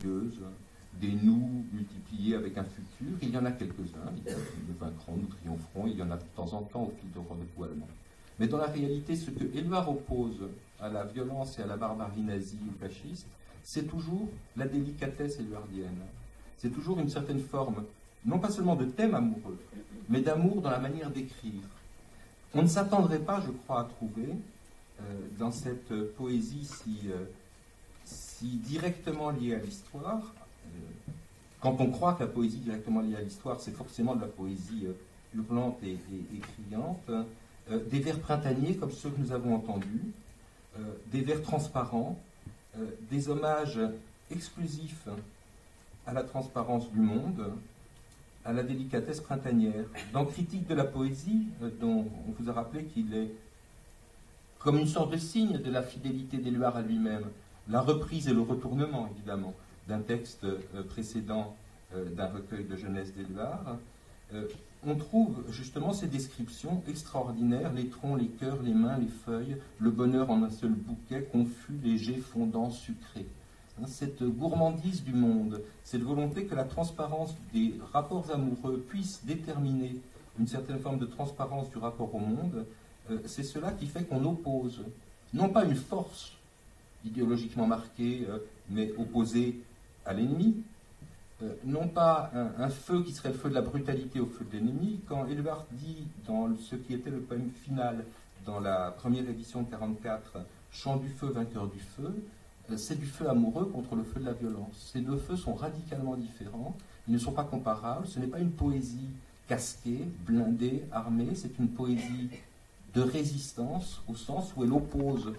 vertueuses, des nous multipliés avec un futur. Il y en a quelques-uns, nous vaincrons, nous triompherons, il y en a de temps en temps au fil de rendez-vous allemands. Mais dans la réalité, ce que Éluard oppose à la violence et à la barbarie nazie ou fasciste, c'est toujours la délicatesse éluardienne. C'est toujours une certaine forme, non pas seulement de thème amoureux, mais d'amour dans la manière d'écrire. On ne s'attendrait pas, je crois, à trouver, dans cette poésie si directement liée à l'histoire, quand on croit que la poésie directement liée à l'histoire, c'est forcément de la poésie hurlante et criante, des vers printaniers comme ceux que nous avons entendus, des vers transparents, des hommages exclusifs à la transparence du monde, à la délicatesse printanière. Dans Critique de la poésie, dont on vous a rappelé qu'il est comme une sorte de signe de la fidélité d'Éluard à lui-même, la reprise et le retournement, évidemment, d'un texte précédent d'un recueil de jeunesse d'Éluard, on trouve justement ces descriptions extraordinaires, les troncs, les cœurs, les mains, les feuilles, le bonheur en un seul bouquet, confus, léger, fondant, sucré. Cette gourmandise du monde, cette volonté que la transparence des rapports amoureux puisse déterminer une certaine forme de transparence du rapport au monde, c'est cela qui fait qu'on oppose, non pas une force idéologiquement marquée, mais opposée à l'ennemi, non pas un feu qui serait le feu de la brutalité au feu de l'ennemi. Quand Éluard dit dans ce qui était le poème final dans la première édition de 1944, « Chant du feu, vainqueur du feu », c'est du feu amoureux contre le feu de la violence. Ces deux feux sont radicalement différents, ils ne sont pas comparables, ce n'est pas une poésie casquée, blindée, armée, c'est une poésie de résistance, au sens où elle oppose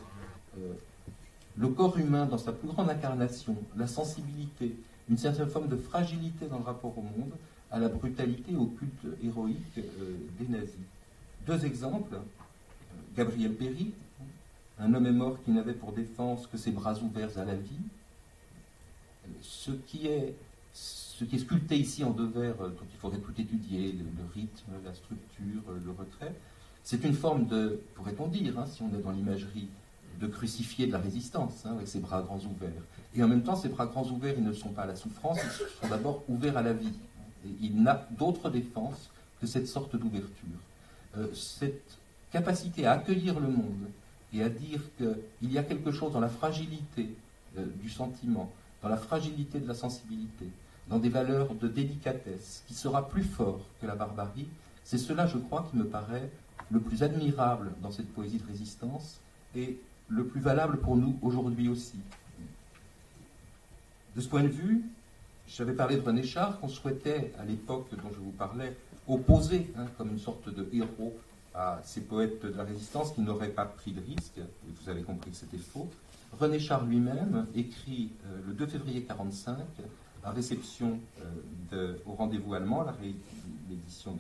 le corps humain dans sa plus grande incarnation, la sensibilité, une certaine forme de fragilité dans le rapport au monde, à la brutalité et au culte héroïque des nazis. Deux exemples, Gabriel Péry, un homme est mort qui n'avait pour défense que ses bras ouverts à la vie. Ce qui est sculpté ici en deux vers, dont il faudrait tout étudier, le rythme, la structure, le retrait, c'est une forme de, pourrait-on dire, si on est dans l'imagerie, de crucifié de la résistance, avec ses bras grands ouverts. Et en même temps, ces bras grands ouverts, ils ne sont pas à la souffrance, ils sont d'abord ouverts à la vie. Et il n'a d'autre défense que cette sorte d'ouverture. Cette capacité à accueillir le monde et à dire qu'il y a quelque chose dans la fragilité du sentiment, dans la fragilité de la sensibilité, dans des valeurs de délicatesse, qui sera plus fort que la barbarie, c'est cela, je crois, qui me paraît le plus admirable dans cette poésie de résistance et le plus valable pour nous aujourd'hui aussi. De ce point de vue, j'avais parlé de René Char, qu'on souhaitait, à l'époque dont je vous parlais, opposer comme une sorte de héros à ces poètes de la résistance qui n'auraient pas pris de risque, et vous avez compris que c'était faux. René Char lui-même écrit le 2 février 1945, à réception au rendez-vous allemand, l'édition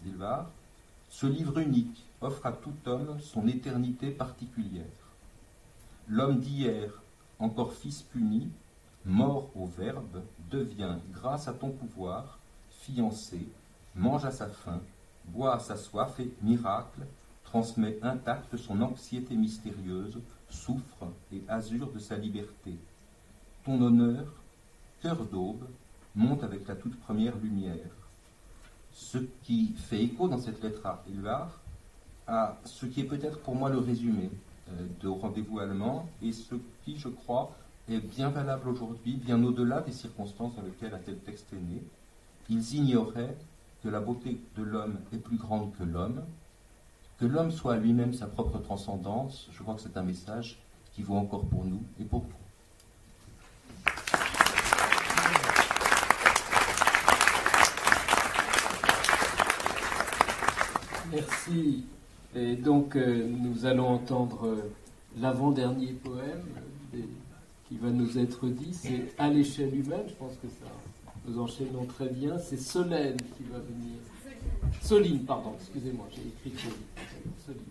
d'Éluard, « Ce livre unique offre à tout homme son éternité particulière. L'homme d'hier, encore fils puni, mort au Verbe, devient, grâce à ton pouvoir, fiancé, mange à sa faim, boit à sa soif et, miracle, transmet intacte son anxiété mystérieuse, souffre et azur de sa liberté. Ton honneur, cœur d'aube, monte avec la toute première lumière. » Ce qui fait écho dans cette lettre à Éluard à ce qui est peut-être pour moi le résumé de Rendez-vous allemand et ce qui, je crois, est bien valable aujourd'hui, bien au-delà des circonstances dans lesquelles un tel texte est né. Ils ignoraient que la beauté de l'homme est plus grande que l'homme soit lui-même sa propre transcendance. Je crois que c'est un message qui vaut encore pour nous et pour vous. Merci. Et donc, nous allons entendre l'avant-dernier poème qui va nous être dit. C'est à l'échelle humaine. Je pense que ça nous enchaînons très bien. C'est Solène qui va venir. Soline, pardon, excusez-moi, j'ai écrit Soline.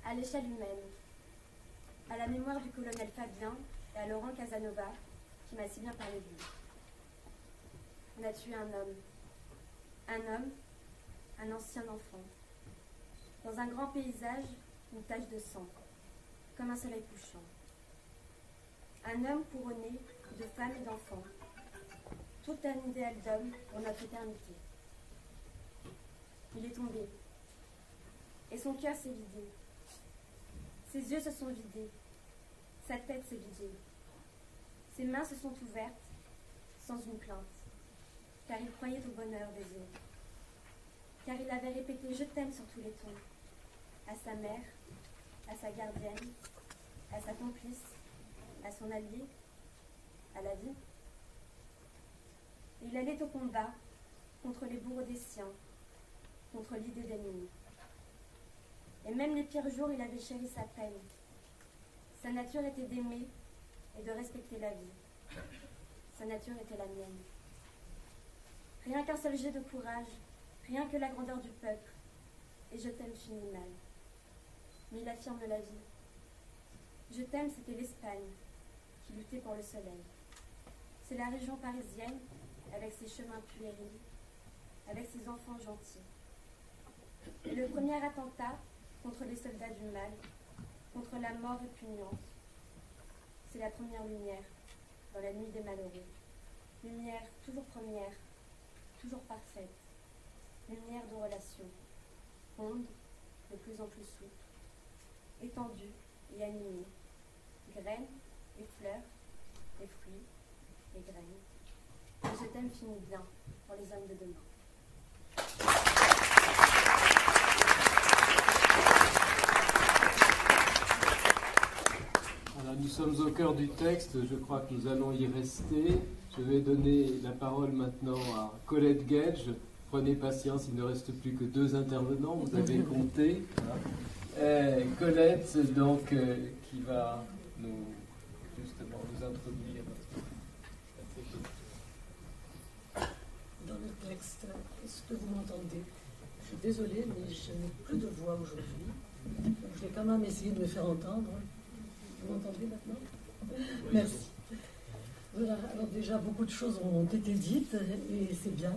À l'échelle humaine. À la mémoire du colonel Fabien et à Laurent Casanova, qui m'a si bien parlé de lui. On a tué un homme, un ancien enfant. Dans un grand paysage, une tache de sang, comme un soleil couchant. Un homme couronné de femmes et d'enfants, tout un idéal d'homme pour notre éternité. Il est tombé, et son cœur s'est vidé. Ses yeux se sont vidés, sa tête s'est vidée. Ses mains se sont ouvertes, sans une plainte, car il croyait au bonheur des autres. Car il avait répété « Je t'aime » sur tous les tons, à sa mère, à sa gardienne, à sa complice, à son allié, à la vie. Il allait au combat contre les bourreaux des siens, contre l'idée d'ennemi. Et même les pires jours, il avait chéri sa peine. Sa nature était d'aimer et de respecter la vie. Sa nature était la mienne. Rien qu'un seul jet de courage, rien que la grandeur du peuple, et je t'aime finit mal. Mais il affirme la vie. Je t'aime, c'était l'Espagne, qui luttait pour le soleil. C'est la région parisienne, avec ses chemins puérils, avec ses enfants gentils. Et le premier attentat contre les soldats du mal, contre la mort répugnante, c'est la première lumière dans la nuit des malheureux. Lumière toujours première, toujours parfaite. Lumière de relation, ronde, de plus en plus souple, étendue et animée. Graines et fleurs, et fruits et graines. Et je t'aime finit bien pour les hommes de demain. Voilà, nous sommes au cœur du texte, je crois que nous allons y rester. Je vais donner la parole maintenant à Colette Guedj. Prenez patience, il ne reste plus que 2 intervenants, vous avez compté. Colette, donc, qui va justement nous introduire. Dans le texte, est-ce que vous m'entendez? Je suis désolée, mais je n'ai plus de voix aujourd'hui. Donc je vais quand même essayer de me faire entendre. Vous m'entendez maintenant? Merci. Voilà, alors déjà, beaucoup de choses ont été dites, et c'est bien.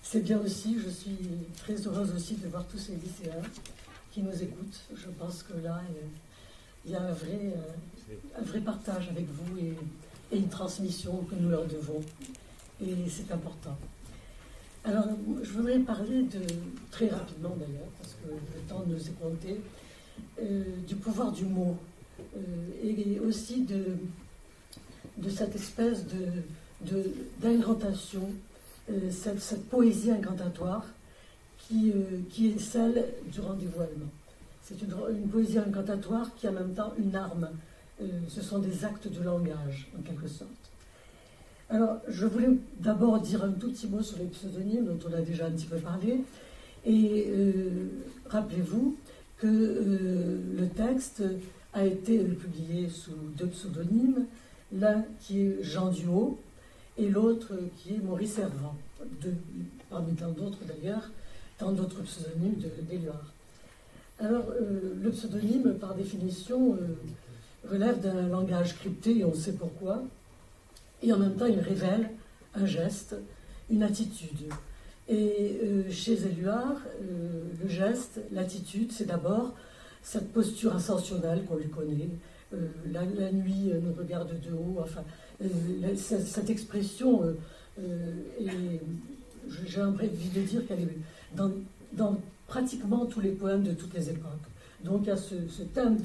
C'est bien aussi, je suis très heureuse aussi de voir tous ces lycéens qui nous écoutent. Je pense que là, il y a un vrai partage avec vous et une transmission que nous leur devons. Et c'est important. Alors, je voudrais parler très rapidement d'ailleurs, parce que le temps nous est compté, du pouvoir du mot, et aussi de cette espèce d'incantation, cette poésie incantatoire qui est celle du rendez-vous allemand. C'est une poésie incantatoire qui est en même temps une arme. Ce sont des actes de langage, en quelque sorte. Alors, je voulais d'abord dire un tout petit mot sur les pseudonymes, dont on a déjà un petit peu parlé. Et rappelez-vous que le texte a été publié sous 2 pseudonymes, l'un qui est Jean Duhaut et l'autre qui est Maurice Servan, parmi tant d'autres d'ailleurs, tant d'autres pseudonymes d'Éluard. Alors, le pseudonyme, par définition, relève d'un langage crypté, et on sait pourquoi, et en même temps, il révèle un geste, une attitude. Et chez Éluard, le geste, l'attitude, c'est d'abord cette posture ascensionnelle qu'on lui connaît. La nuit nous regarde de haut, enfin, cette expression, j'ai envie de dire qu'elle est dans pratiquement tous les poèmes de toutes les époques. Donc il y a ce thème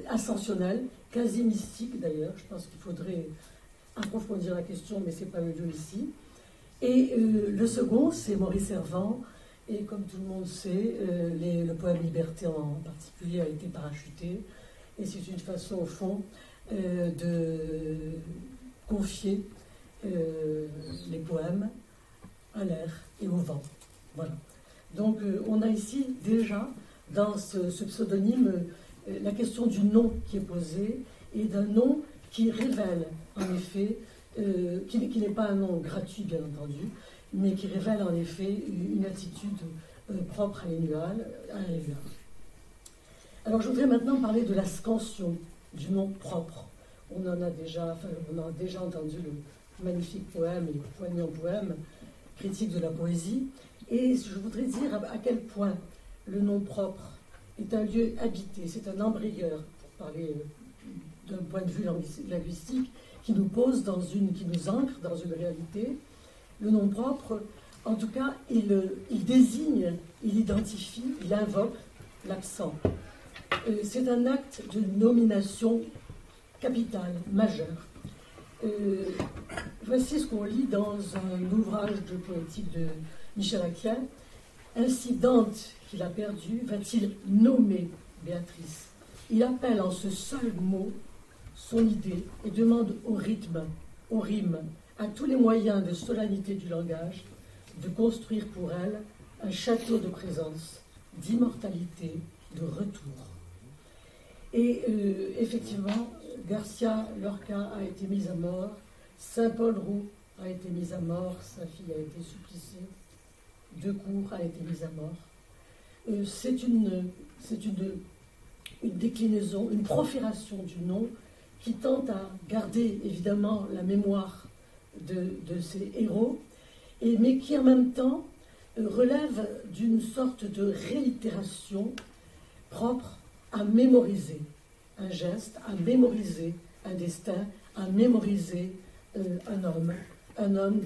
ascensionnel, quasi mystique d'ailleurs. Je pense qu'il faudrait approfondir la question, mais ce n'est pas le lieu ici. Et le second, c'est Maurice Servan. Et comme tout le monde sait, le poème Liberté en particulier a été parachuté. Et c'est une façon, au fond, de confier les poèmes à l'air et au vent. Voilà. Donc on a ici déjà, dans ce pseudonyme, la question du nom qui est posé, et d'un nom qui révèle, en effet, qui n'est pas un nom gratuit, bien entendu, mais qui révèle en effet une attitude propre à Éluard. Alors je voudrais maintenant parler de la scansion du nom propre. On a déjà entendu le magnifique poème et le poignant poème critique de la poésie, et je voudrais dire à quel point le nom propre est un lieu habité, c'est un embrayeur, pour parler d'un point de vue linguistique, qui nous pose qui nous ancre dans une réalité. Le nom propre, en tout cas, il désigne, il identifie, il invoque l'absent. C'est un acte de nomination capitale, majeure. Voici ce qu'on lit dans un ouvrage de poétique de Michel Aquin. Ainsi Dante, qu'il a perdu, va-t-il nommer Béatrice? Il appelle en ce seul mot son idée et demande au rythme, aux rimes, à tous les moyens de solennité du langage, de construire pour elle un château de présence, d'immortalité, de retour. Et effectivement, Garcia Lorca a été mise à mort, Saint-Paul Roux a été mise à mort, sa fille a été suppliciée, Decour a été mise à mort. C'est une déclinaison, une profération du nom qui tente à garder évidemment la mémoire de ces héros, mais qui en même temps relève d'une sorte de réitération propre à mémoriser un geste, à mémoriser un destin, à mémoriser un homme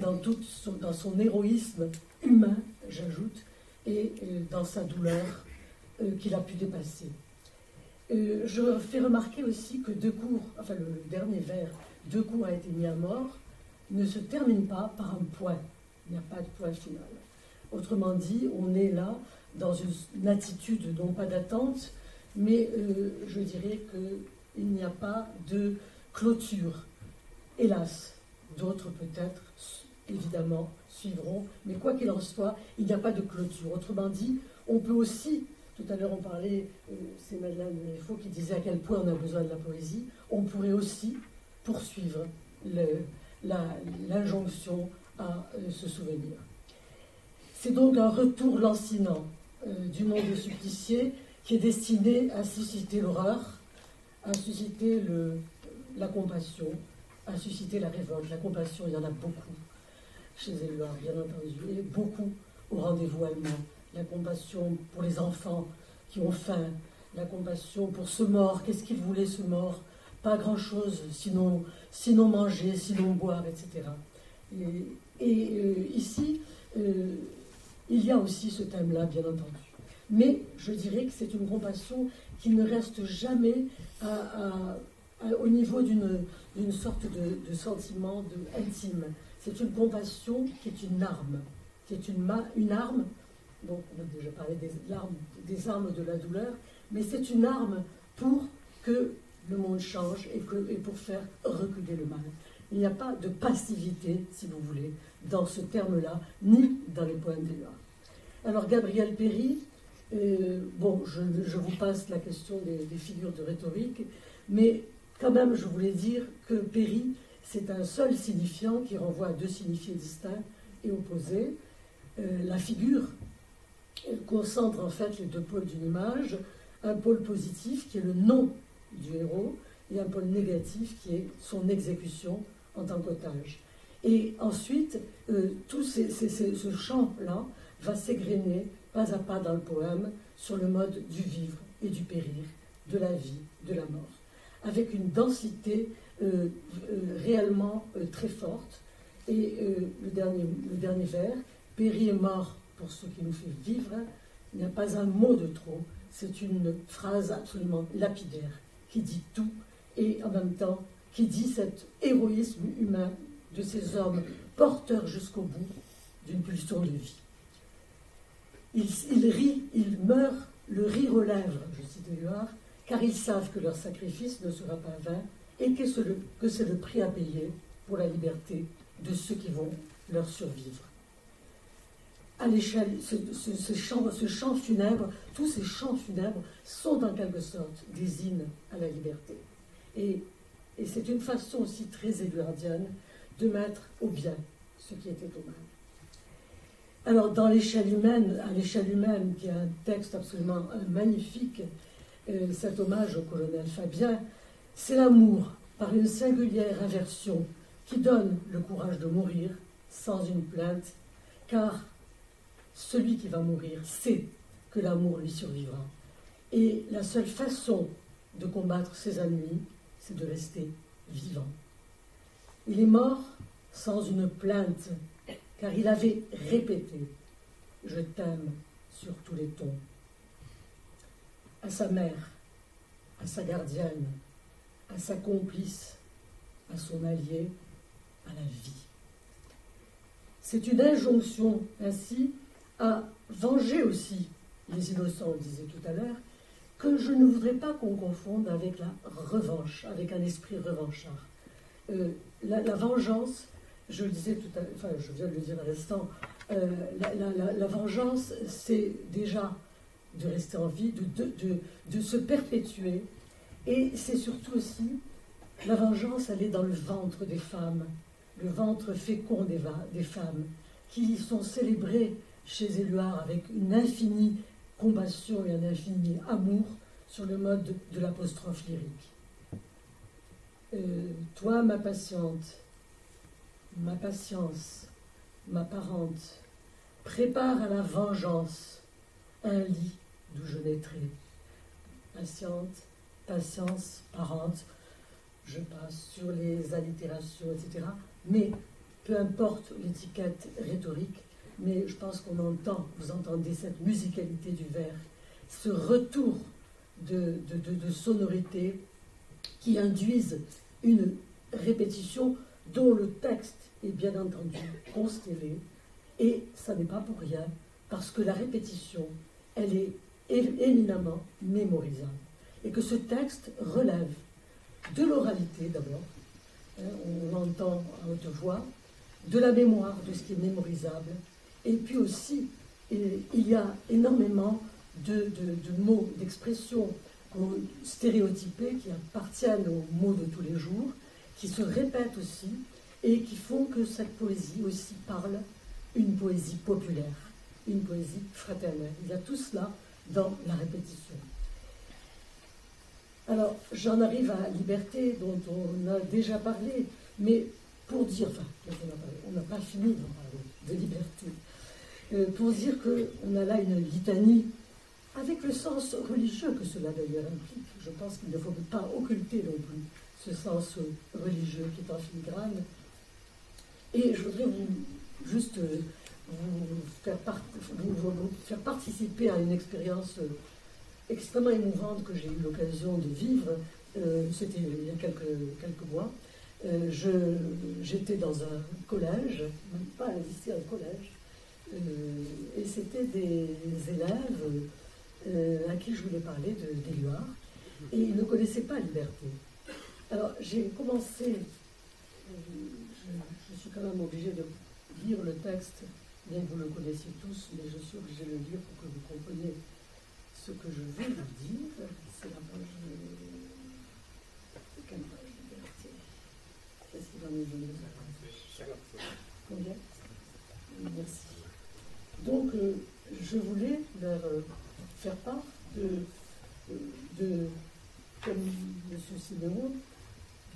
dans son héroïsme humain, j'ajoute, et dans sa douleur qu'il a pu dépasser. Je fais remarquer aussi que Decour, enfin le dernier vers, Decour a été mis à mort, ne se termine pas par un point. Il n'y a pas de point final. Autrement dit, on est là dans une attitude non pas d'attente, mais je dirais qu'il n'y a pas de clôture. Hélas, d'autres peut-être, évidemment, suivront, mais quoi qu'il en soit, il n'y a pas de clôture. Autrement dit, on peut aussi, tout à l'heure on parlait, c'est Madeleine Léfaux qui disait à quel point on a besoin de la poésie, on pourrait aussi poursuivre l'injonction à se souvenir. C'est donc un retour lancinant du nom des suppliciés qui est destiné à susciter l'horreur, à susciter la compassion, à susciter la révolte. La compassion, il y en a beaucoup chez Éluard, bien entendu, et beaucoup au rendez-vous allemand. La compassion pour les enfants qui ont faim, la compassion pour ce mort. Qu'est-ce qu'il voulait, ce mort? Pas grand-chose, sinon manger, sinon boire, etc. Ici, il y a aussi ce thème-là, bien entendu. Mais je dirais que c'est une compassion qui ne reste jamais au niveau d'une sorte de sentiment intime. C'est une compassion qui est une arme. Qui est une arme, donc on a déjà parlé des armes de la douleur, mais c'est une arme pour que le monde change et pour faire reculer le mal. Il n'y a pas de passivité, si vous voulez, dans ce terme-là, ni dans les poèmes d'Éluard. Alors Gabriel Péri, je vous passe la question des figures de rhétorique, mais quand même, je voulais dire que Péri, c'est un seul signifiant qui renvoie à deux signifiés distincts et opposés. La figure concentre en fait les deux pôles d'une image, un pôle positif qui est le nom du héros et un pôle négatif qui est son exécution en tant qu'otage. Et ensuite, tout ce champ-là va s'égrener pas à pas dans le poème sur le mode du vivre et du périr, de la vie, de la mort, avec une densité réellement très forte. Et le dernier vers, périr est mort pour ce qui nous fait vivre, il n'y a pas un mot de trop, c'est une phrase absolument lapidaire qui dit tout et en même temps qui dit cet héroïsme humain de ces hommes porteurs jusqu'au bout d'une pulsion de vie. Ils rient, ils meurent, le rire aux lèvres, je cite Éluard, car ils savent que leur sacrifice ne sera pas vain et que c'est le prix à payer pour la liberté de ceux qui vont leur survivre. À l'échelle, ce chant funèbre, tous ces chants funèbres sont en quelque sorte des hymnes à la liberté. Et c'est une façon aussi très éluardienne de mettre au bien ce qui était au mal. Alors, à l'échelle humaine, qui est un texte absolument magnifique, cet hommage au colonel Fabien, c'est l'amour, par une singulière inversion, qui donne le courage de mourir sans une plainte, car celui qui va mourir sait que l'amour lui survivra. Et la seule façon de combattre ses ennemis, c'est de rester vivant. Il est mort sans une plainte, car il avait répété « Je t'aime » sur tous les tons. À sa mère, à sa gardienne, à sa complice, à son allié, à la vie. C'est une injonction ainsi à venger aussi les innocents, on disait tout à l'heure, que je ne voudrais pas qu'on confonde avec la revanche, avec un esprit revanchard. La vengeance, je le disais tout à l'heure, enfin je viens de le dire à l'instant, la vengeance, c'est déjà de rester en vie, de se perpétuer, et c'est surtout aussi, la vengeance, elle est dans le ventre des femmes, le ventre fécond des femmes, qui sont célébrées chez Éluard avec une infinie compassion et un infini amour sur le mode de l'apostrophe lyrique. Toi, ma patiente, ma patience, ma parente, prépare à la vengeance un lit d'où je naîtrai. Patiente, patience, parente, je passe sur les allitérations, etc. Mais peu importe l'étiquette rhétorique, mais je pense qu'on entend, vous entendez cette musicalité du vers, ce retour de sonorité qui induisent une répétition dont le texte est bien entendu constellé, et ça n'est pas pour rien, parce que la répétition, elle est éminemment mémorisable, et que ce texte relève de l'oralité d'abord, on l'entend à haute voix, de la mémoire de ce qui est mémorisable, et puis aussi, il y a énormément de mots, d'expressions stéréotypées qui appartiennent aux mots de tous les jours, qui se répètent aussi, et qui font que cette poésie aussi parle une poésie populaire, une poésie fraternelle. Il y a tout cela dans la répétition. Alors, j'en arrive à Liberté, dont on a déjà parlé, mais pour dire, enfin, on n'a pas fini d'en parler, de Liberté, pour dire qu'on a là une litanie, avec le sens religieux que cela d'ailleurs implique. Je pense qu'il ne faut pas occulter non plus ce sens religieux qui est en filigrane. Et je voudrais juste vous faire participer à une expérience extrêmement émouvante que j'ai eu l'occasion de vivre. C'était il y a quelques mois. J'étais dans un collège, même pas un lycée, un collège, et c'était des élèves à qui je voulais parler d'Éluard, et ils ne connaissaient pas Liberté. Alors j'ai commencé, je suis quand même obligée de lire le texte, bien que vous le connaissiez tous, mais je suis obligée de le lire pour que vous compreniez ce que je vais vous dire. C'est la page de... Quelle page de Liberté? Qu'est-ce qu'il en est de combien? Merci. Donc, je voulais leur faire part comme M. Siméon,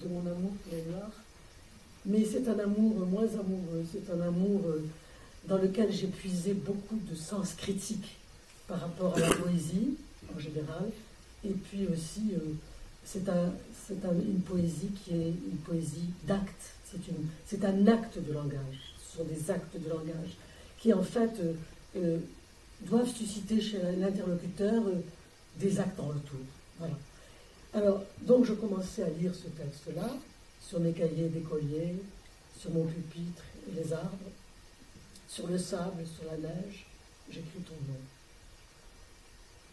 de mon amour pour Éluard. Mais c'est un amour moins amoureux, c'est un amour dans lequel j'ai puisé beaucoup de sens critique par rapport à la poésie en général, et puis aussi c'est une poésie qui est une poésie d'actes, c'est un acte de langage, ce sont des actes de langage qui en fait doivent susciter chez l'interlocuteur des actes en retour. Voilà. Alors, donc je commençais à lire ce texte-là, sur mes cahiers d'écolier, sur mon pupitre et les arbres, sur le sable, sur la neige, j'écris ton nom.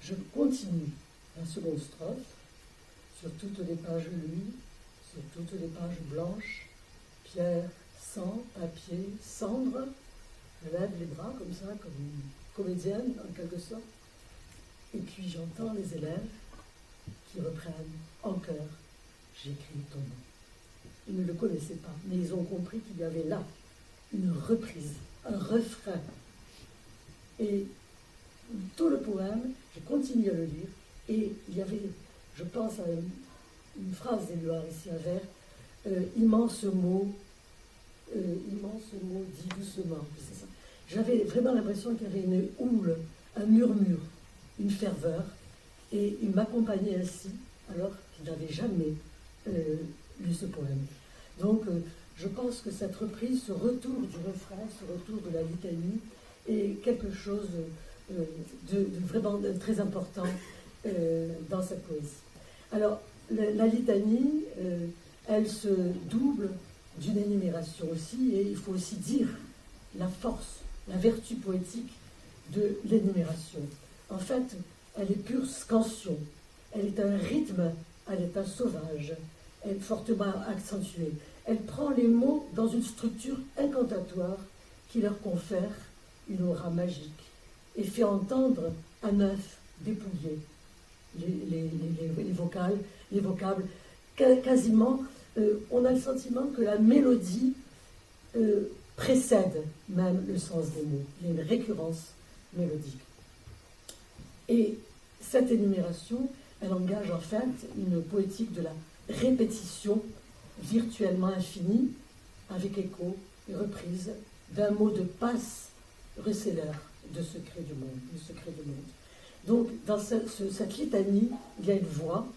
Je continue la seconde strophe, sur toutes les pages lues, sur toutes les pages blanches, pierre, sang, papier, cendre. Je lève les bras comme ça, comme une comédienne en quelque sorte, et puis j'entends les élèves qui reprennent en chœur, j'écris ton nom. Ils ne le connaissaient pas, mais ils ont compris qu'il y avait là une reprise, un refrain. Et tout le poème, j'ai continué à le lire, et il y avait, je pense à une phrase d'Éluard ici, un vers, immense mot dit doucement, c'est ça. J'avais vraiment l'impression qu'il y avait une houle, un murmure, une ferveur, Et il m'accompagnait ainsi, alors qu'il n'avait jamais lu ce poème. Donc, je pense que cette reprise, ce retour du refrain, ce retour de la litanie, est quelque chose de vraiment très important dans cette poésie. Alors, la litanie, elle se double d'une énumération aussi, et il faut aussi dire la force, la vertu poétique de l'énumération. En fait, elle est pure scansion, elle est un rythme à l'état sauvage, elle est fortement accentuée. Elle prend les mots dans une structure incantatoire qui leur confère une aura magique et fait entendre à neuf dépouillé les vocables. Quasiment, on a le sentiment que la mélodie précède même le sens des mots. Il y a une récurrence mélodique. Et cette énumération, elle engage en fait une poétique de la répétition virtuellement infinie, avec écho et reprise d'un mot de passe receleur de secret du monde. Donc, dans cette litanie, il y a une voix,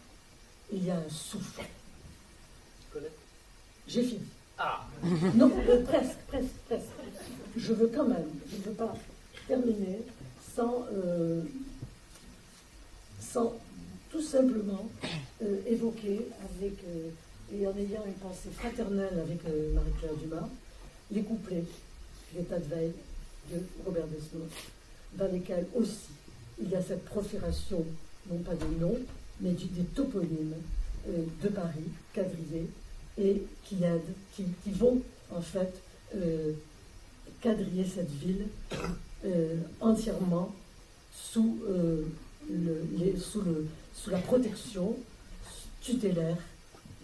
et il y a un souffle. J'ai fini. Ah. Non, presque. Je veux quand même, je ne veux pas terminer sans tout simplement évoquer avec, et en ayant une pensée fraternelle avec Marie-Claire Dumas, les couplets L'état de veille de Robert Desnos, dans lesquels aussi il y a cette profération, non pas des noms, mais des toponymes de Paris, quadrillés, et qui vont en fait quadriller cette ville entièrement sous la protection tutélaire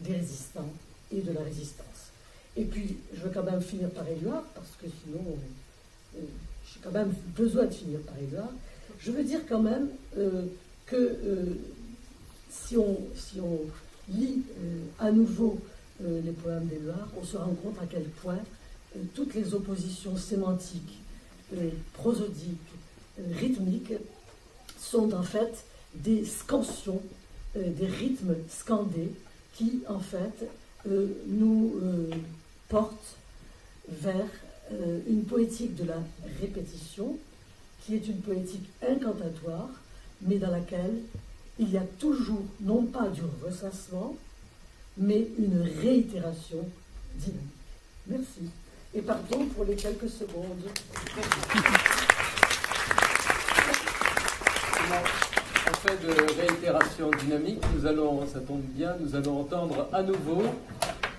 des résistants et de la résistance. Et puis, je veux quand même finir par Éluard, parce que sinon, j'ai quand même besoin de finir par Éluard. Je veux dire quand même que si on lit à nouveau les poèmes d'Éluard, on se rend compte à quel point toutes les oppositions sémantiques, prosodiques, rythmiques, sont en fait des scansions, des rythmes scandés qui, en fait, nous portent vers une poétique de la répétition, qui est une poétique incantatoire, mais dans laquelle il y a toujours, non pas du ressassement, mais une réitération dynamique. Merci. Et pardon pour les quelques secondes. En fait de réitération dynamique, ça tombe bien, nous allons entendre à nouveau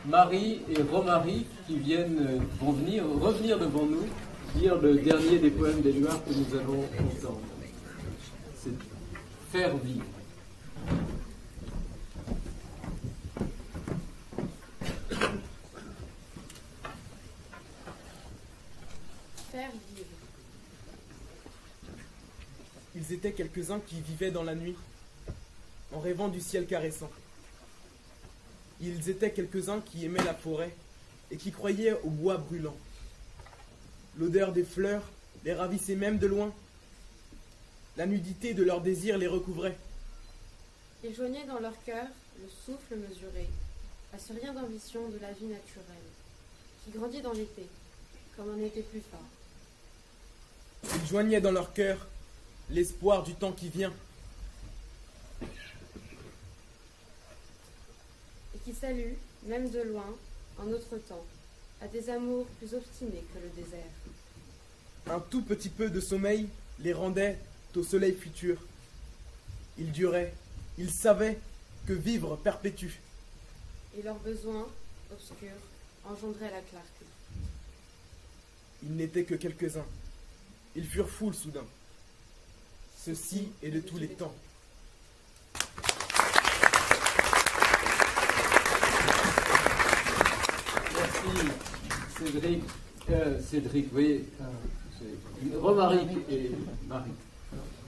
Marie et Romaric qui vont revenir devant nous, lire le dernier des poèmes d'Éluard que nous allons entendre. C'est Faire vivre. Faire vivre. Ils étaient quelques-uns qui vivaient dans la nuit, en rêvant du ciel caressant. Ils étaient quelques-uns qui aimaient la forêt et qui croyaient au bois brûlant. L'odeur des fleurs les ravissait même de loin. La nudité de leurs désirs les recouvrait. Ils joignaient dans leur cœur le souffle mesuré à ce rien d'ambition de la vie naturelle, qui grandit dans l'été, comme un été plus fort. Ils joignaient dans leur cœur l'espoir du temps qui vient. Et qui salue, même de loin, un autre temps, à des amours plus obstinés que le désert. Un tout petit peu de sommeil les rendait au soleil futur. Ils duraient, ils savaient que vivre perpétue. Et leurs besoins, obscurs, engendraient la clarté. Ils n'étaient que quelques-uns. Ils furent foule soudain. Ceci est de tous les temps. Merci Cédric, vous voyez, Romaric et Marie.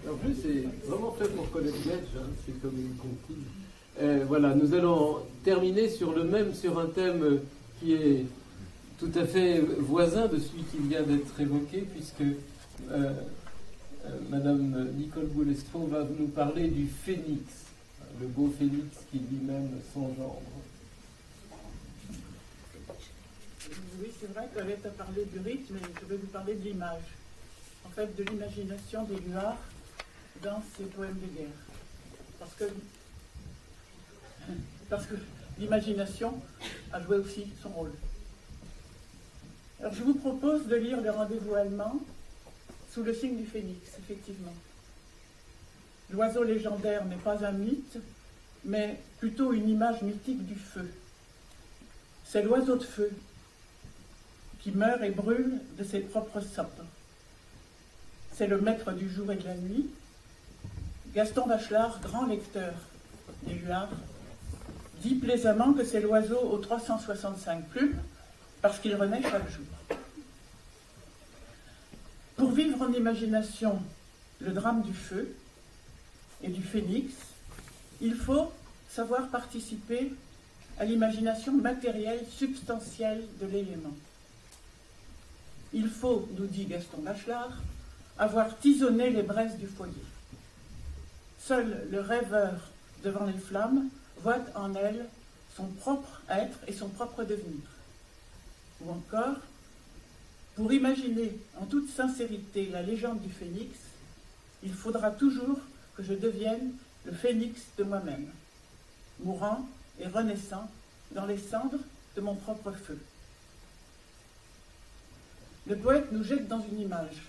En plus, c'est vraiment fait pour connaître Gage, c'est comme une comptine. Voilà, nous allons terminer sur un thème qui est tout à fait voisin de celui qui vient d'être évoqué, puisque Madame Nicole Boulestron va nous parler du phénix, le beau phénix qui lui-même s'engendre. Oui, c'est vrai qu'Olette a parlé du rythme, mais je vais vous parler de l'image. En fait, de l'imagination d'Éluard dans ses poèmes de guerre. Parce que l'imagination a joué aussi son rôle. Alors, je vous propose de lire Le Rendez-vous allemand sous le signe du phénix, effectivement. L'oiseau légendaire n'est pas un mythe, mais plutôt une image mythique du feu. C'est l'oiseau de feu qui meurt et brûle de ses propres sabres. C'est le maître du jour et de la nuit. Gaston Bachelard, grand lecteur d'Éluard, dit plaisamment que c'est l'oiseau aux 365 plumes parce qu'il renaît chaque jour. Pour vivre en imagination le drame du feu et du phénix, il faut savoir participer à l'imagination matérielle, substantielle de l'élément. Il faut, nous dit Gaston Bachelard, avoir tisonné les braises du foyer. Seul le rêveur devant les flammes voit en elles son propre être et son propre devenir. Ou encore, pour imaginer en toute sincérité la légende du phénix, il faudra toujours que je devienne le phénix de moi-même, mourant et renaissant dans les cendres de mon propre feu. Le poète nous jette dans une image.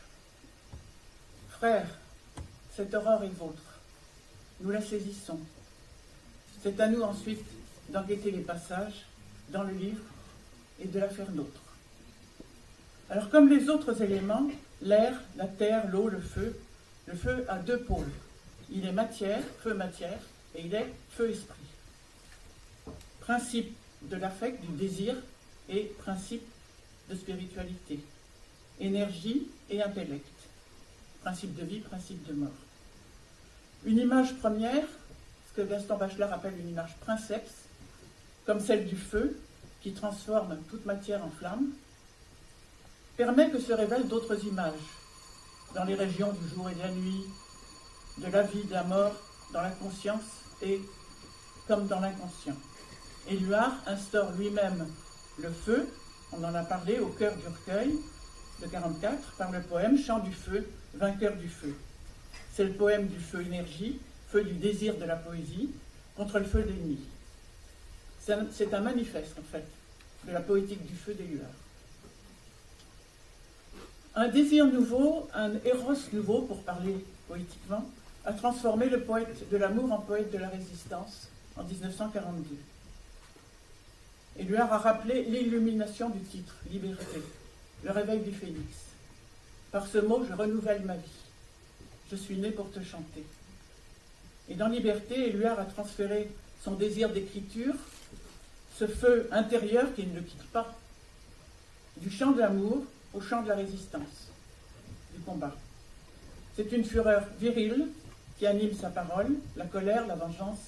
Frères, cette aurore est vôtre. Nous la saisissons. C'est à nous ensuite d'enquêter les passages dans le livre et de la faire nôtre. Alors comme les autres éléments, l'air, la terre, l'eau, le feu a deux pôles. Il est matière, feu-matière, et il est feu-esprit. Principe de l'affect, du désir, et principe de spiritualité. Énergie et intellect. Principe de vie, principe de mort. Une image première, ce que Gaston Bachelard appelle une image princeps, comme celle du feu, qui transforme toute matière en flamme, permet que se révèlent d'autres images, dans les régions du jour et de la nuit, de la vie, de la mort, dans la conscience et comme dans l'inconscient. Éluard instaure lui-même le feu, on en a parlé au cœur du recueil de 44, par le poème Chant du feu, vainqueur du feu. C'est le poème du feu énergie, feu du désir de la poésie, contre le feu d'ennemi. C'est un manifeste, en fait, de la poétique du feu d'Éluard. Un désir nouveau, un éros nouveau, pour parler poétiquement, a transformé le poète de l'amour en poète de la résistance en 1942. Éluard a rappelé l'illumination du titre, Liberté, le réveil du phénix. Par ce mot, je renouvelle ma vie. Je suis né pour te chanter. Et dans Liberté, Éluard a transféré son désir d'écriture, ce feu intérieur qui ne le quitte pas, du chant de l'amour au chant de la résistance, du combat. C'est une fureur virile qui anime sa parole, la colère, la vengeance,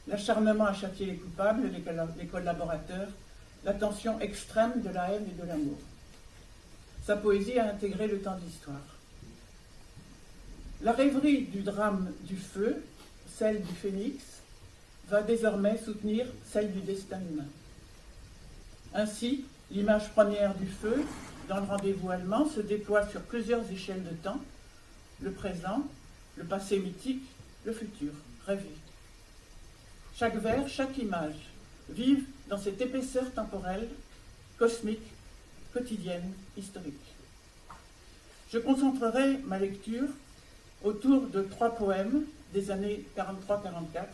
l'acharnement à châtier les coupables, les collaborateurs, la tension extrême de la haine et de l'amour. Sa poésie a intégré le temps de l'histoire. La rêverie du drame du feu, celle du phénix, va désormais soutenir celle du destin humain. Ainsi, l'image première du feu, dans le rendez-vous allemand, se déploie sur plusieurs échelles de temps, le présent, le passé mythique, le futur, rêvé. Chaque vers, chaque image vivent dans cette épaisseur temporelle, cosmique, quotidienne, historique. Je concentrerai ma lecture autour de 3 poèmes des années 43-44,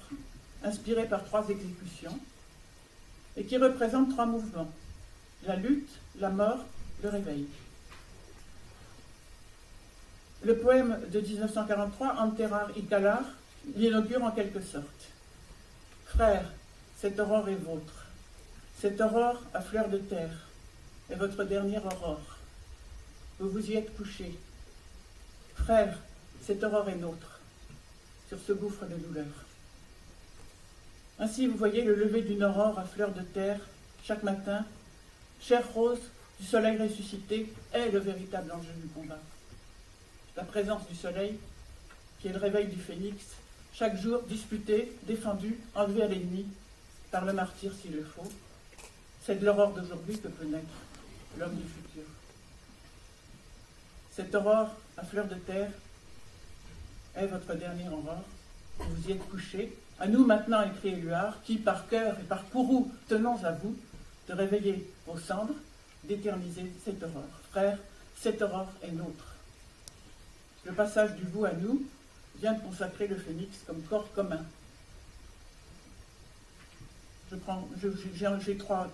inspirés par 3 exécutions, et qui représentent 3 mouvements: la lutte, la mort, le réveil. Le poème de 1943, Anterar i Kalar, l'inaugure en quelque sorte. Frères, cette aurore est vôtre. Cette aurore à fleur de terre est votre dernière aurore. Vous vous y êtes couchés. Frères, cette aurore est nôtre, sur ce gouffre de douleur. Ainsi, vous voyez le lever d'une aurore à fleur de terre, chaque matin, chair rose du soleil ressuscité, est le véritable enjeu du combat. la présence du soleil, qui est le réveil du phénix, chaque jour disputé, défendu, enlevé à l'ennemi, par le martyr s'il le faut. C'est de l'aurore d'aujourd'hui que peut naître l'homme du futur. Cette aurore à fleur de terre est votre dernière aurore. Vous y êtes couché. À nous maintenant, écrit Éluard, qui par cœur et par courroux tenons à vous de réveiller vos cendres, d'éterniser cette aurore. Frères, cette aurore est nôtre. Le passage du vous à nous vient de consacrer le phénix comme corps commun. J'ai trois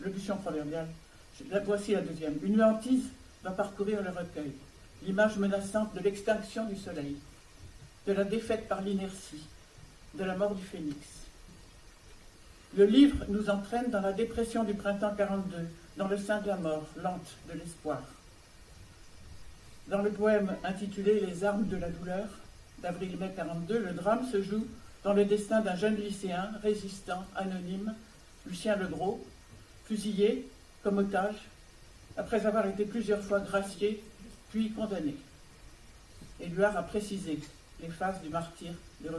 locutions proverbiales. Voici la deuxième. Une hantise va parcourir le recueil, l'image menaçante de l'extinction du soleil, de la défaite par l'inertie, de la mort du phénix. Le livre nous entraîne dans la dépression du printemps 42, dans le sein de la mort, lente de l'espoir. Dans le poème intitulé Les armes de la douleur, d'avril-mai 42, le drame se joue dans le destin d'un jeune lycéen, résistant, anonyme, Lucien Legros, fusillé comme otage, après avoir été plusieurs fois gracié, puis condamné. Éluard a précisé les phases du martyre de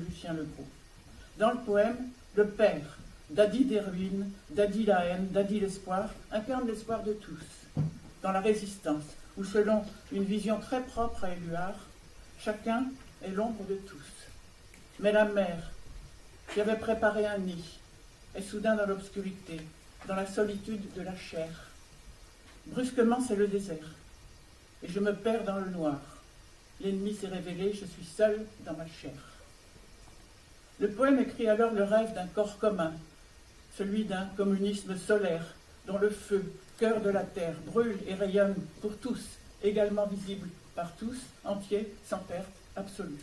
Lucien Legros. Dans le poème, le père, Dadi des ruines, Dadi la haine, Dadi l'espoir, incarne l'espoir de tous, dans la résistance, où selon une vision très propre à Éluard, chacun est l'ombre de tous. Mais la mère, qui avait préparé un nid, est soudain dans l'obscurité, dans la solitude de la chair. Brusquement, c'est le désert, et je me perds dans le noir. L'ennemi s'est révélé, je suis seul dans ma chair. Le poème écrit alors le rêve d'un corps commun, celui d'un communisme solaire, dont le feu, cœur de la terre, brûle et rayonne pour tous, également visible par tous, entier, sans perte absolue.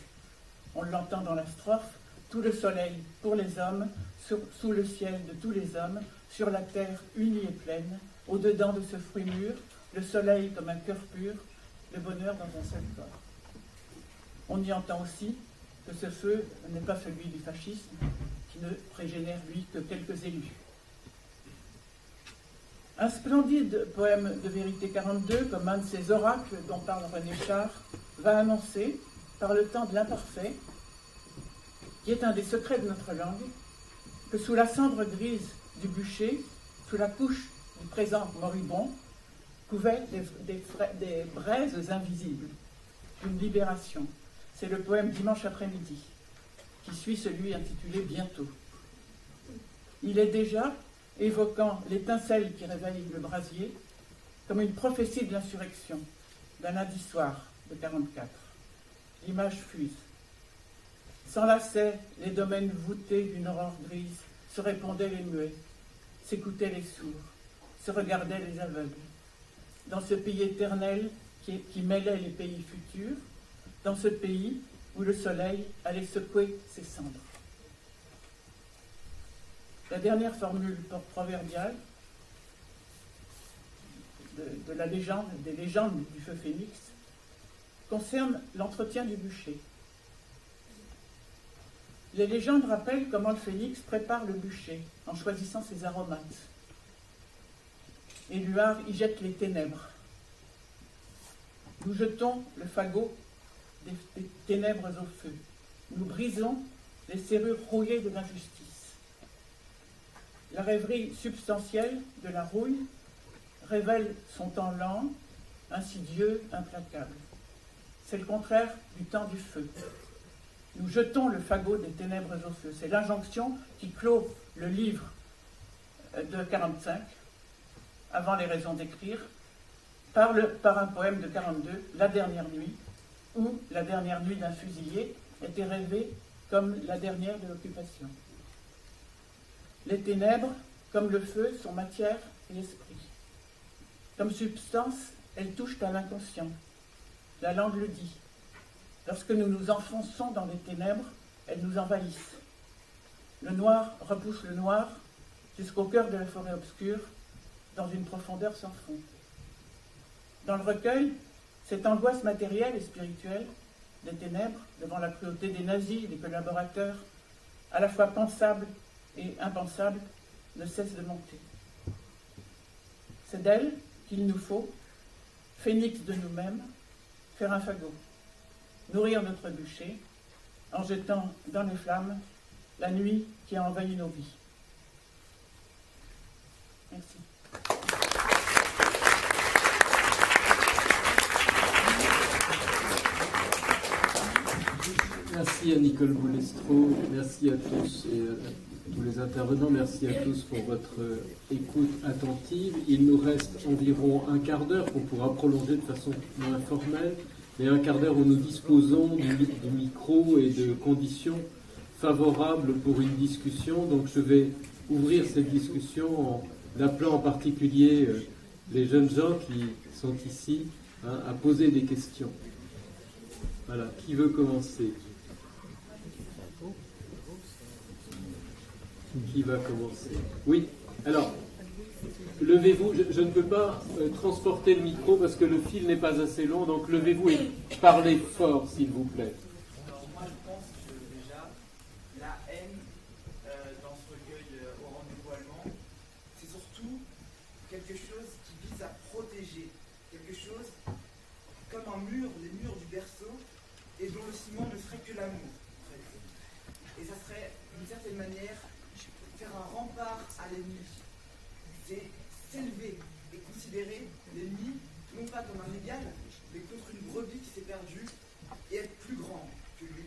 On l'entend dans la strophe, tout le soleil pour les hommes, sous le ciel de tous les hommes, sur la terre unie et pleine, au-dedans de ce fruit mûr, le soleil comme un cœur pur, le bonheur dans un seul corps. On y entend aussi que ce feu n'est pas celui du fascisme, qui ne prégénère, lui, que quelques élus. Un splendide poème de Vérité 42, comme un de ces oracles dont parle René Char, va annoncer, par le temps de l'imparfait, qui est un des secrets de notre langue, que sous la cendre grise du bûcher, sous la couche du présent moribond, couvaient des braises invisibles, une libération. C'est le poème Dimanche après-midi, qui suit celui intitulé Bientôt. Il est déjà évoquant l'étincelle qui réveille le brasier, comme une prophétie de l'insurrection, d'un lundi soir de 44. L'image fuse. S'enlaçaient les domaines voûtés d'une aurore grise, se répondaient les muets, s'écoutaient les sourds, se regardaient les aveugles. Dans ce pays éternel qui mêlait les pays futurs, dans ce pays où le soleil allait secouer ses cendres. La dernière formule proverbiale de la légende, des légendes du feu phénix, concerne l'entretien du bûcher. Les légendes rappellent comment le phénix prépare le bûcher en choisissant ses aromates. Éluard y jette les ténèbres. Nous jetons le fagot des ténèbres au feu. Nous brisons les serrures rouillées de l'injustice. La rêverie substantielle de la rouille révèle son temps lent, insidieux, implacable. C'est le contraire du temps du feu. Nous jetons le fagot des ténèbres au feu. C'est l'injonction qui clôt le livre de 45, avant les raisons d'écrire, par un poème de 42, La dernière nuit, où la dernière nuit d'un fusillé était rêvée comme la dernière de l'occupation. Les ténèbres, comme le feu, sont matière et esprit. Comme substance, elles touchent à l'inconscient. La langue le dit. Lorsque nous nous enfonçons dans les ténèbres, elles nous envahissent. Le noir repousse le noir jusqu'au cœur de la forêt obscure, dans une profondeur sans fond. Dans le recueil, cette angoisse matérielle et spirituelle des ténèbres, devant la cruauté des nazis et des collaborateurs, à la fois pensable et impensable, ne cesse de monter. C'est d'elle qu'il nous faut phénix de nous-mêmes, faire un fagot, nourrir notre bûcher, en jetant dans les flammes la nuit qui a envahi nos vies. Merci. Merci à Nicole Boulestro, merci à tous et à tous les intervenants, merci à tous pour votre écoute attentive. Il nous reste environ un quart d'heure qu'on pourra prolonger de façon moins formelle, mais un quart d'heure où nous disposons du micro et de conditions favorables pour une discussion. Donc je vais ouvrir cette discussion en appelant en particulier les jeunes gens qui sont ici à poser des questions. Voilà, qui veut commencer ? Qui va commencer? Oui, alors, levez-vous, je ne peux pas transporter le micro parce que le fil n'est pas assez long, donc levez-vous et parlez fort, s'il vous plaît. Alors, moi, je pense que déjà, la haine dans ce recueil Au rang du voilement, c'est surtout quelque chose qui vise à protéger, quelque chose comme un mur, les murs du berceau, et dont le ciment ne serait que l'amour. En fait. Et ça serait, d'une certaine manière, faire un rempart à l'ennemi. C'est s'élever et considérer l'ennemi, non pas comme un égal, mais contre une brebis qui s'est perdue et être plus grand que lui.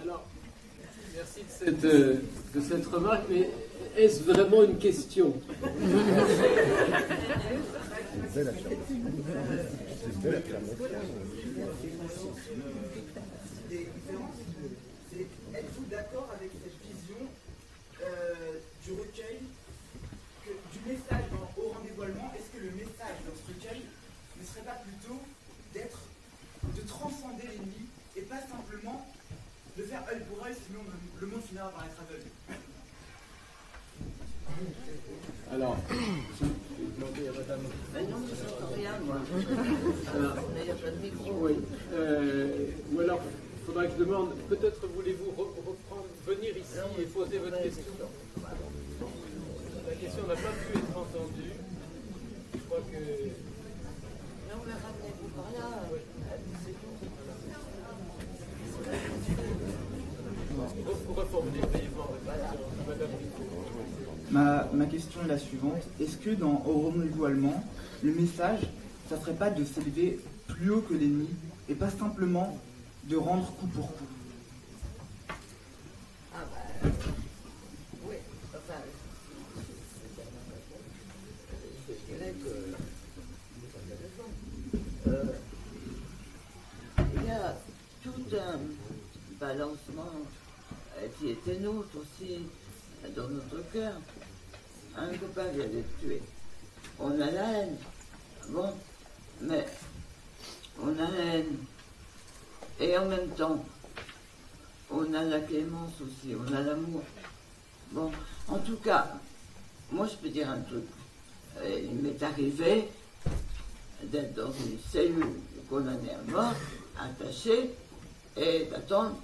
Alors, merci de cette remarque, mais est-ce vraiment une question? Êtes-vous d'accord avec cette vision du recueil, du message au rang des voilements? Est-ce que le message dans ce recueil ne serait pas plutôt de transcender l'ennemi et pas simplement de faire œil pour œil, sinon le monde finira par être aveugle? Alors, oui. Ou alors, il faudra que je demande, peut-être voulez-vous venir ici et poser votre question? La question n'a pas pu être entendue. Je crois que... Non, mais ramenez-vous par là. Vous reformulez brièvement Madame Rico. Ma question est la suivante. Est-ce que dans Au rang du voilement, le message, ça ne serait pas de s'élever plus haut que l'ennemi et pas simplement de rendre coup pour coup? Ah bah, oui, enfin, je dirais que il y a tout un balancement qui était nôtre aussi dans notre cœur. Un copain vient d'être tué. On a la haine. Bon, mais on a la haine. Et en même temps, on a la clémence aussi, on a l'amour. Bon, en tout cas, moi je peux dire un truc. Il m'est arrivé d'être dans une cellule condamnée à mort, attaché, et d'attendre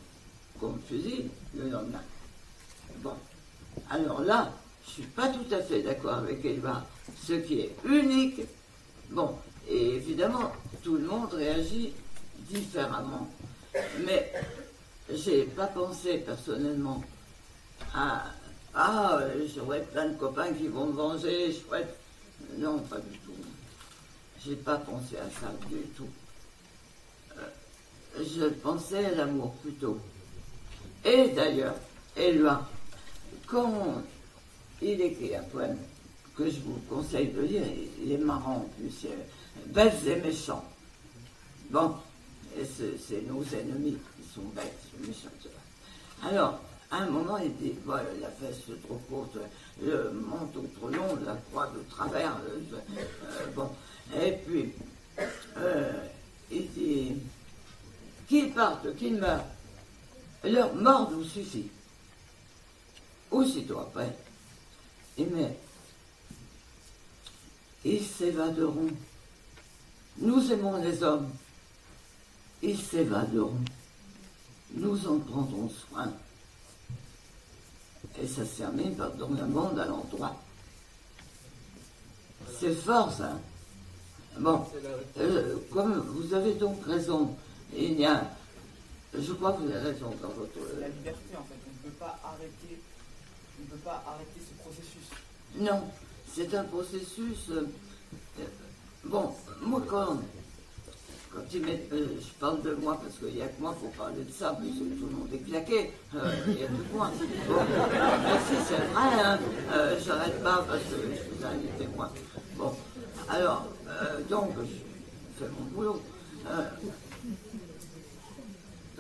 qu'on me fusille le lendemain. Bon, alors là, je ne suis pas tout à fait d'accord avec Elva. Ce qui est unique, bon, et évidemment, tout le monde réagit différemment. Mais j'ai pas pensé personnellement à j'aurais plein de copains qui vont me venger, chouette. Non, pas du tout. J'ai pas pensé à ça du tout. Je pensais à l'amour plutôt. Et d'ailleurs, Eloi, quand il écrit un poème que je vous conseille de lire, il est marrant en plus, Bêtes et méchants. Bon, c'est nos ennemis qui sont bêtes, méchants. Alors, à un moment, il dit, voilà, la veste trop courte, le manteau trop long, la croix de travers, bon. Et puis, il dit, qu'ils partent, qu'ils meurent, leur mort nous suffit. Aussitôt après, mais ils s'évaderont. Nous aimons les hommes. Ils s'évaderont. Nous en prendrons soin. Et ça se termine par dans le monde à l'endroit. C'est fort, ça. Bon, comme vous avez donc raison, il y a... Je crois que vous avez raison dans votre... La liberté, en fait, on ne peut pas arrêter ce processus. Non, c'est un processus... bon, moi quand il m'est... je parle de moi parce qu'il n'y a que moi pour parler de ça, mais tout le monde est claqué, il n'y a plus que moi. Bon, merci, c'est vrai, hein, j'arrête pas parce que je vous ai invité moi. Bon, alors, donc, je fais mon boulot.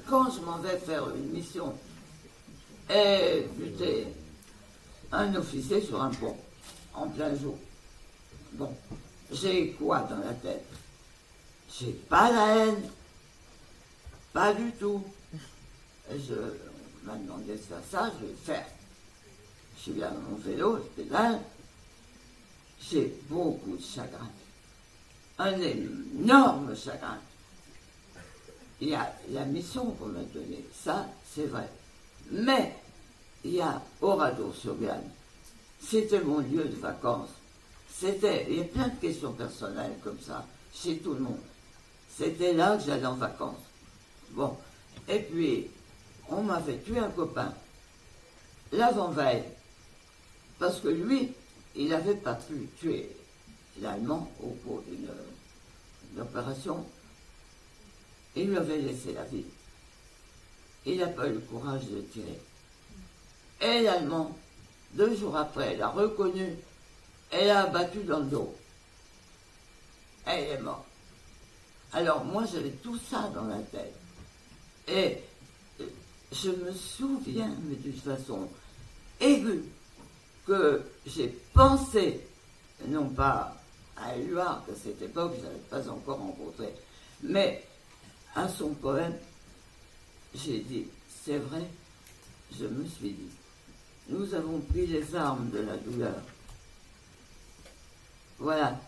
Quand je m'en vais faire une mission et buter un officier sur un pont, en plein jour, bon, j'ai quoi dans la tête? J'ai pas la haine, pas du tout. On m'a demandé de faire ça, je vais le faire. Je suis bien dans mon vélo, je pédale. J'ai beaucoup de chagrin, un énorme chagrin. Il y a la mission qu'on m'a donnée, ça c'est vrai. Mais il y a Oradour-sur-Glane, c'était mon lieu de vacances. Il y a plein de questions personnelles comme ça, chez tout le monde. C'était là que j'allais en vacances. Bon, et puis, on m'avait tué un copain, l'avant-veille, parce que lui, il n'avait pas pu tuer l'Allemand au cours d'une opération. Il lui avait laissé la vie. Il n'a pas eu le courage de tirer. Et l'Allemand, 2 jours après, l'a reconnu et l'a abattu dans le dos. Et il est mort. Alors moi, j'avais tout ça dans la tête. Et je me souviens, mais d'une façon aiguë, que j'ai pensé, non pas à Éluard, qu'à cette époque, je n'avais pas encore rencontré, mais à son poème, j'ai dit, c'est vrai, je me suis dit, nous avons pris les armes de la douleur. Voilà.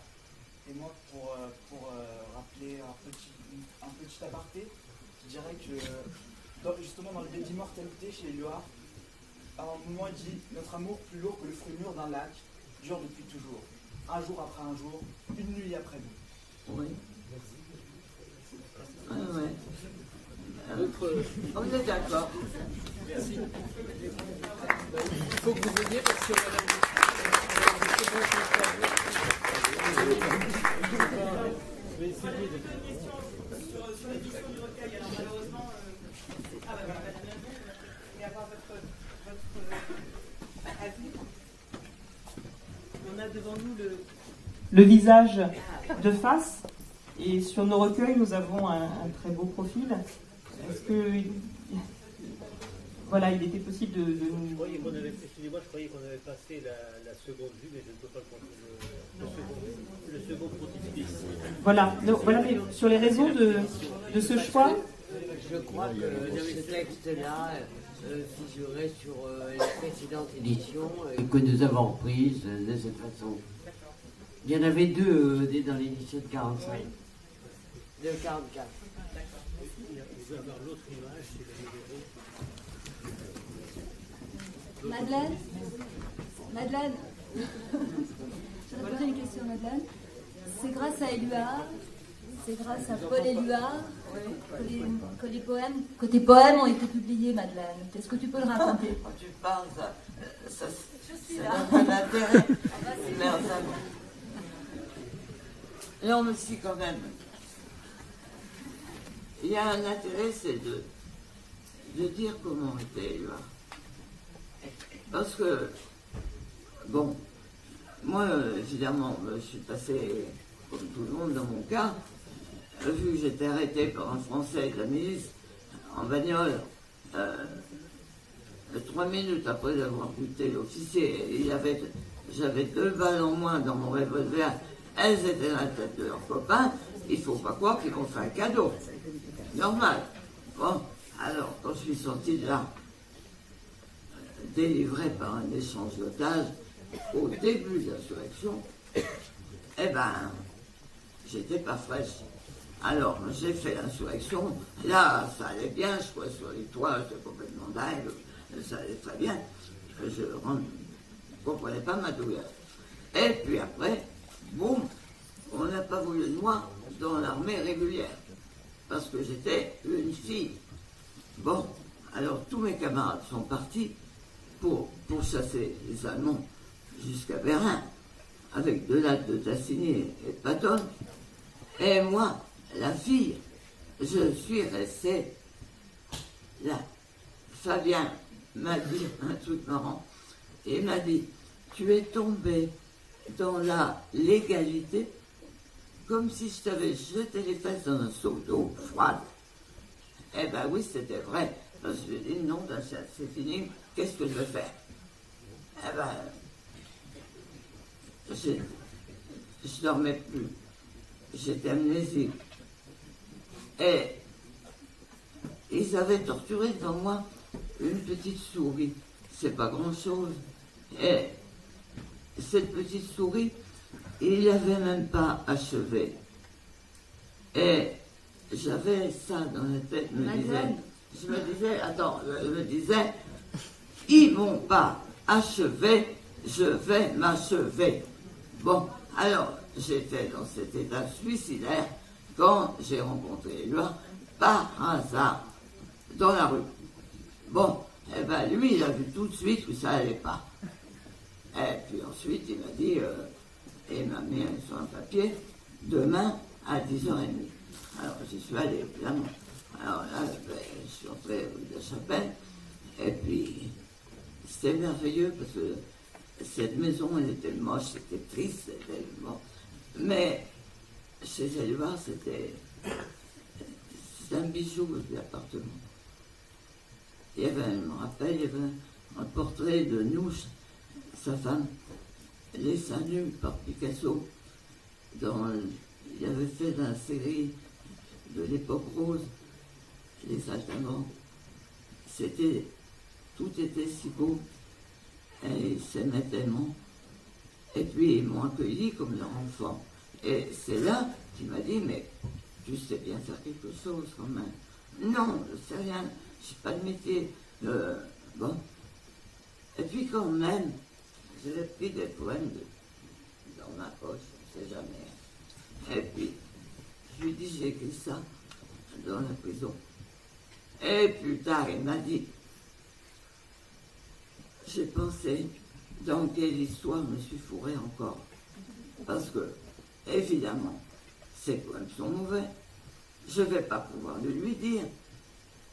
Et moi, pour rappeler un petit aparté, je dirais que justement dans le dé d'immortalité chez Éluard, à un moment il dit « Notre amour plus lourd que le fruit mûr d'un lac dure depuis toujours, un jour après un jour, une nuit après nous. » Oui. Ah ouais. On est d'accord. Merci. Il faut que vous veniez parce que je vais essayer de... Sur les 12 du recueil, alors malheureusement... Ah bah voilà, et avoir votre avis. On a devant nous le visage de face, et sur nos recueils, nous avons un très beau profil. Est-ce que... Voilà, il était possible de nous... Excusez-moi, je croyais qu'on avait passé la seconde vue, mais je ne peux pas le second frontispice. Voilà, donc, voilà, mais sur les raisons de ce choix... Je crois que ce texte-là figurait sur la précédente édition et que nous avons reprise de cette façon. Il y en avait 2 dans l'édition de 45. De 44. Vous pouvez avoir l'autre image, si vous voulez. Madeleine je vais poser une question, Madeleine. C'est grâce à Éluard, c'est grâce à Paul Éluard que tes poèmes ont été publiés, Madeleine. Est-ce que tu peux le raconter? Quand tu parles, ça n'a pas d'intérêt. Merde. Non, mais si, quand même. Il y a un intérêt, c'est de dire comment était Éluard. Parce que, bon, moi, évidemment, je suis passé, comme tout le monde dans mon cas, vu que j'étais arrêté par un Français de la milice, en bagnole, 3 minutes après avoir buté l'officier, j'avais 2 balles en moins dans mon revolver, elles étaient dans la tête de leurs copains, il ne faut pas croire qu'ils m'ont fait un cadeau. Normal. Bon, alors, quand je suis sorti de là, délivré par un échange d'otages, au début de l'insurrection, eh ben, j'étais pas fraîche. Alors, j'ai fait l'insurrection, là, ça allait bien, je crois, sur les toits, j'étais complètement dingue, ça allait très bien, je ne comprenais pas ma douleur. Et puis après, boum, on n'a pas voulu de moi dans l'armée régulière, parce que j'étais une fille. Bon, alors tous mes camarades sont partis pour chasser les Allemands jusqu'à Berlin, avec de lattes de Tassigny et de Patton. Et moi, la fille, je suis restée là. Fabien m'a dit un truc marrant. Il m'a dit, tu es tombé dans la légalité comme si je t'avais jeté les fesses dans un seau d'eau froide. Eh ben oui, c'était vrai. Je lui ai dit, non, c'est fini, qu'est-ce que je vais faire? Eh ben, je dormais plus. J'étais amnésique. Et ils avaient torturé devant moi une petite souris. C'est pas grand-chose. Et cette petite souris, il l'avait même pas achevée. Et j'avais ça dans la tête, je me disais, ils vont pas achever, je vais m'achever. Bon, alors, j'étais dans cet état suicidaire quand j'ai rencontré Éloi par hasard dans la rue. Bon, eh ben lui, il a vu tout de suite que ça allait pas. Et puis ensuite, il m'a dit, il m'a mis sur un papier, demain à 10h30. Alors j'y suis allé, évidemment. Alors là, je suis entré rue de la Chapelle, et puis c'était merveilleux parce que cette maison, elle était moche, c'était triste, c'était bon. Mais chez Éloi, c'était un bijou, l'appartement. Il y avait, je me rappelle, il y avait un portrait de Nouche, sa femme, les seins nus par Picasso. Il avait fait dans la série de l'époque rose, les Altamans. Tout était si beau, et ils s'aimaient tellement. Et puis ils m'ont accueilli comme leur enfant. Et c'est là qu'il m'a dit, mais tu sais bien faire quelque chose quand même. Non, je sais rien, je n'ai pas de métier. Bon. Et puis quand même, j'avais pris des poèmes dans ma poche, je ne sais jamais. Et puis, je lui ai dit, j'ai écrit ça dans la prison. Et plus tard, il m'a dit, j'ai pensé dans quelle histoire je me suis fourré encore. Parce que, évidemment, ces poèmes sont mauvais. Je ne vais pas pouvoir le lui dire.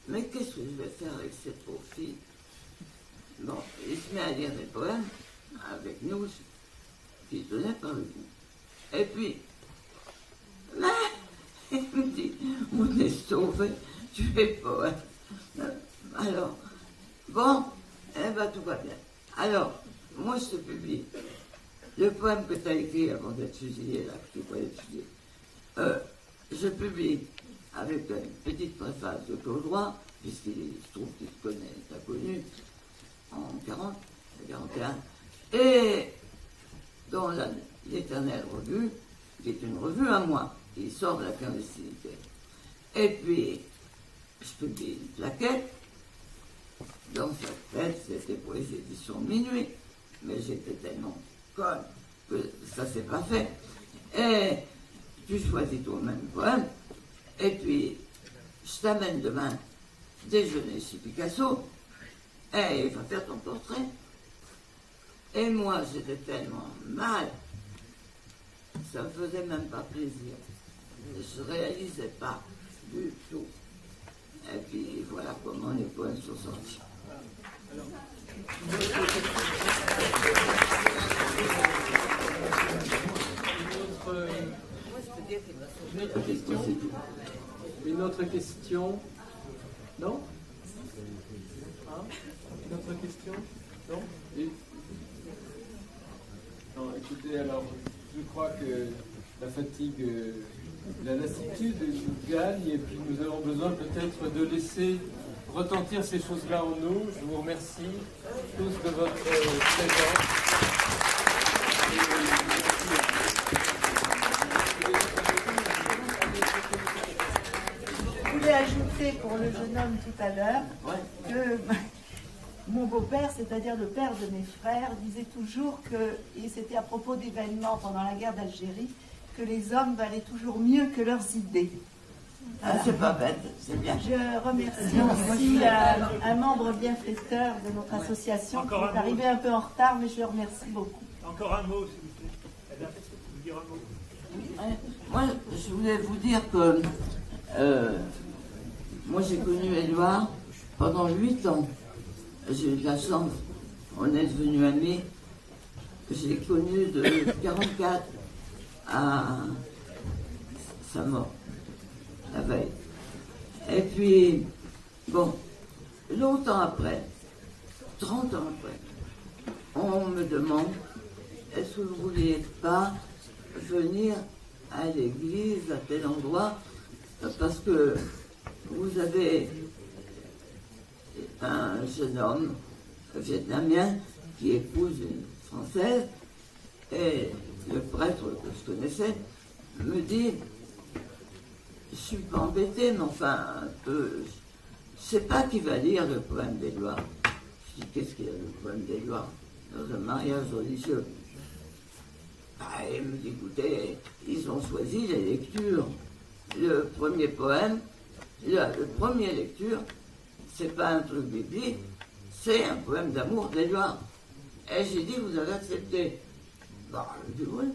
Mais qu'est-ce que je vais faire avec cette pauvre fille? Bon, il se met à lire des poèmes avec nous, qui tenaient par le bout. Et puis, mais, il me dit, on est sauvé, tu es poète. Alors, bon, eh ben tout va bien. Alors, moi je te publie le poème que tu as écrit avant d'être fusillé, là, que tu croyais être fusillé. Je publie avec une petite préface de Claude Roy, puisqu'il se trouve qu'il te connaît, t'as connu, en 40, 41, et dans l'Éternelle Revue, qui est une revue à moi, qui sort de la clandestinité. Et puis, je publie une plaquette. Dans cette tête, c'était pour les éditions Minuit, mais j'étais tellement conne que ça s'est pas fait. Et tu choisis toi-même le poème, et puis je t'amène demain déjeuner chez Picasso, et il va faire ton portrait. Et moi, j'étais tellement mal, ça me faisait même pas plaisir. Je réalisais pas du tout. Et puis voilà comment les poèmes sont sortis. Une autre question? Non? Hein? Une autre question? Non? Non, écoutez, alors, je crois que la fatigue, la lassitude nous gagne, et puis nous avons besoin peut-être de laisser retentir ces choses-là en nous. Je vous remercie tous de votre présence. Je voulais ajouter pour le jeune homme tout à l'heure que mon beau-père, c'est-à-dire le père de mes frères, disait toujours que, et c'était à propos d'événements pendant la guerre d'Algérie, que les hommes valaient toujours mieux que leurs idées. Ah, c'est pas bête, c'est bien. Je remercie aussi un membre bienfaiteur de notre association qui est arrivé un peu en retard, mais je le remercie beaucoup. Encore un mot, s'il vous plaît. Elle a fait vous dire un mot. Moi, je voulais vous dire que moi j'ai connu Édouard pendant 8 ans. J'ai eu de la chance, on est devenus amis. Je l'ai connu de 44 à sa mort, la veille. Et puis, bon, longtemps après, 30 ans après, on me demande, est-ce que vous ne vouliez pas venir à l'église, à tel endroit, parce que vous avez un jeune homme vietnamien qui épouse une Française, et le prêtre que je connaissais me dit, je ne suis pas embêté, mais enfin, un peu, je ne sais pas qui va lire le poème d'Édouard. Je dis, qu'est-ce qu'il y a le poème d'Édouard dans un mariage religieux? Il me dit, écoutez, ils ont choisi les lectures. Le premier poème, la première lecture, c'est pas un truc biblique, c'est un poème d'amour d'Édouard. Et j'ai dit, vous avez accepté? Bon, je dis oui.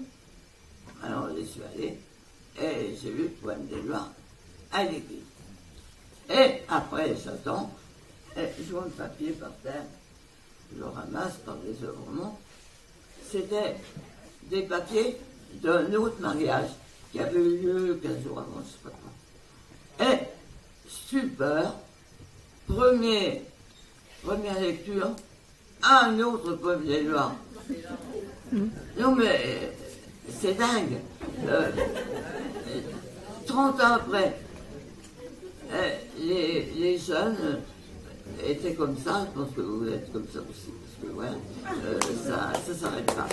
Alors je suis allé, et j'ai lu le poème d'Édouard à l'église. Et après, j'attends, et je vois un papier par terre, je le ramasse par les œuvrements. C'était des papiers d'un autre mariage qui avait eu lieu 15 jours avant, je ne sais pas quoi. Et, super, première lecture, un autre poème d'Édouard. Non mais, c'est dingue. 30 ans après, les jeunes étaient comme ça, je pense que vous êtes comme ça aussi, parce que ouais, ça ne s'arrête pas.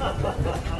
Ha ha ha!